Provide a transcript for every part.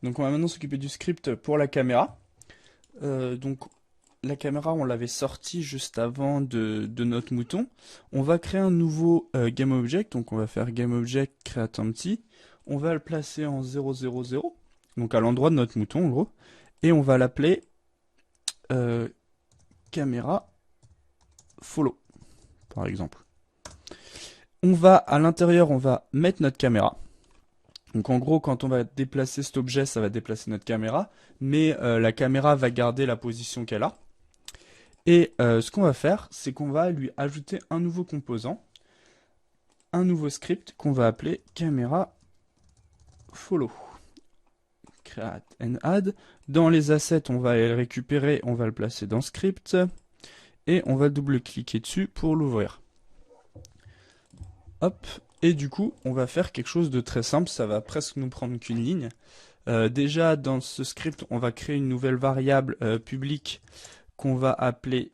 Donc on va maintenant s'occuper du script pour la caméra. Donc la caméra, on l'avait sortie juste avant de notre mouton. On va créer un nouveau GameObject. Donc on va faire GameObject createEmpty. On va le placer en 000, donc à l'endroit de notre mouton en gros. Et on va l'appeler euh, caméra follow, par exemple. On va à l'intérieur, on va mettre notre caméra. Donc en gros, quand on va déplacer cet objet, ça va déplacer notre caméra, mais la caméra va garder la position qu'elle a. Et ce qu'on va faire, c'est qu'on va lui ajouter un nouveau composant, un nouveau script qu'on va appeler caméra follow. Create and add. Dans les assets, on va le récupérer, on va le placer dans script, et on va double-cliquer dessus pour l'ouvrir. Hop. Et du coup, on va faire quelque chose de très simple, ça va presque nous prendre qu'une ligne. Déjà, dans ce script, on va créer une nouvelle variable publique qu'on va appeler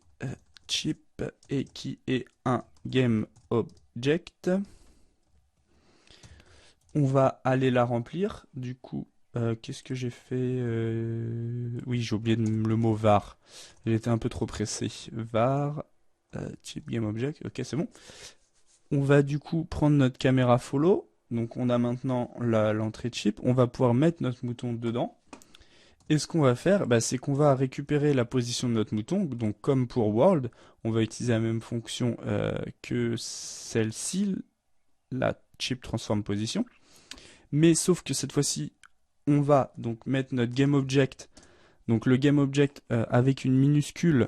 chip et qui est un GameObject. On va aller la remplir. Du coup, qu'est-ce que j'ai fait Oui, j'ai oublié le mot var. J'étais un peu trop pressé. Var, chip GameObject. Ok, c'est bon. On va du coup prendre notre caméra follow. Donc on a maintenant l'entrée chip. On va pouvoir mettre notre mouton dedans. Et ce qu'on va faire, c'est qu'on va récupérer la position de notre mouton. Donc comme pour world, on va utiliser la même fonction que celle-ci, la chip transform position. Mais sauf que cette fois-ci, on va donc mettre notre GameObject. Donc le GameObject avec une minuscule,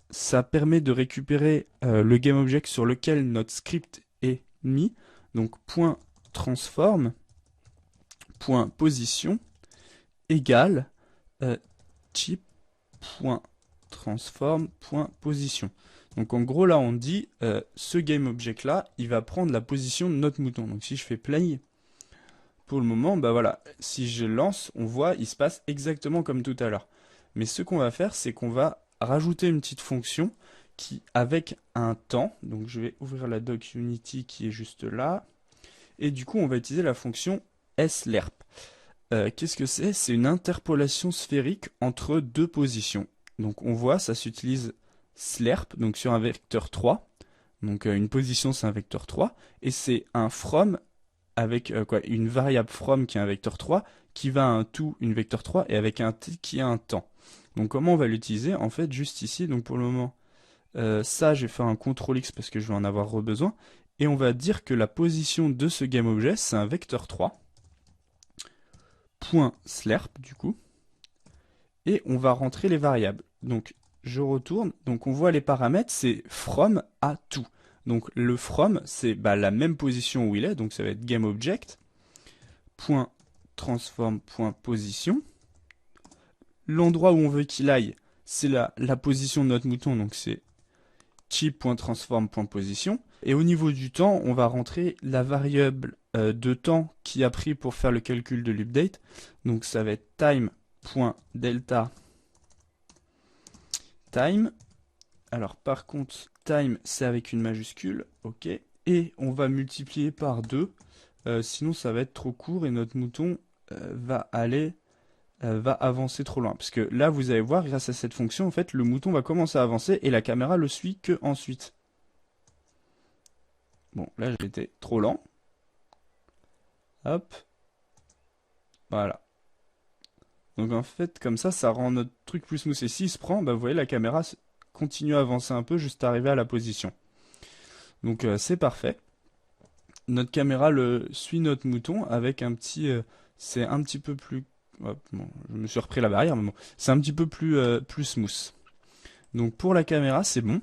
ça permet de récupérer le GameObject sur lequel notre script est mis. Donc .transform, .position égale chip.transform.position. Donc en gros là on dit ce GameObject là il va prendre la position de notre mouton. Donc si je fais play pour le moment, voilà, si je lance, on voit il se passe exactement comme tout à l'heure. Mais ce qu'on va faire, c'est qu'on va rajouter une petite fonction qui avec un temps, donc je vais ouvrir la doc Unity qui est juste là, et du coup on va utiliser la fonction slerp. Qu'est-ce que c'est? C'est une interpolation sphérique entre deux positions. Donc on voit, ça s'utilise slerp, donc sur un vecteur 3. Donc une position c'est un vecteur 3. Et c'est un from avec une variable from qui est un vecteur 3, qui va à un to une vecteur 3, et avec un t qui est un temps. Donc comment on va l'utiliser? En fait, juste ici, donc pour le moment, ça je vais faire un CTRL X parce que je vais en avoir besoin. Et on va dire que la position de ce GameObject, c'est un vecteur 3. .slerp du coup, et on va rentrer les variables. Donc je retourne, donc on voit les paramètres, c'est from à to. Donc le from c'est la même position où il est, donc ça va être GameObject .transform.position. L'endroit où on veut qu'il aille, c'est la position de notre mouton, donc c'est chip.transform.position. Et au niveau du temps, on va rentrer la variable de temps qui a pris pour faire le calcul de l'update. Donc ça va être time.delta time. Alors par contre, time c'est avec une majuscule, ok. Et on va multiplier par 2, sinon ça va être trop court et notre mouton va avancer trop loin. Parce que là, vous allez voir, grâce à cette fonction, en fait, le mouton va commencer à avancer et la caméra le suit que ensuite. Bon, là, j'étais trop lent. Hop. Voilà. Donc en fait, comme ça rend notre truc plus smooth. Et s'il se prend, vous voyez, la caméra continue à avancer un peu juste arriver à la position. Donc c'est parfait. Notre caméra suit notre mouton avec un petit... c'est un petit peu plus... Hop, bon, je me suis repris la barrière, mais bon. C'est un petit peu plus smooth. Donc pour la caméra, c'est bon.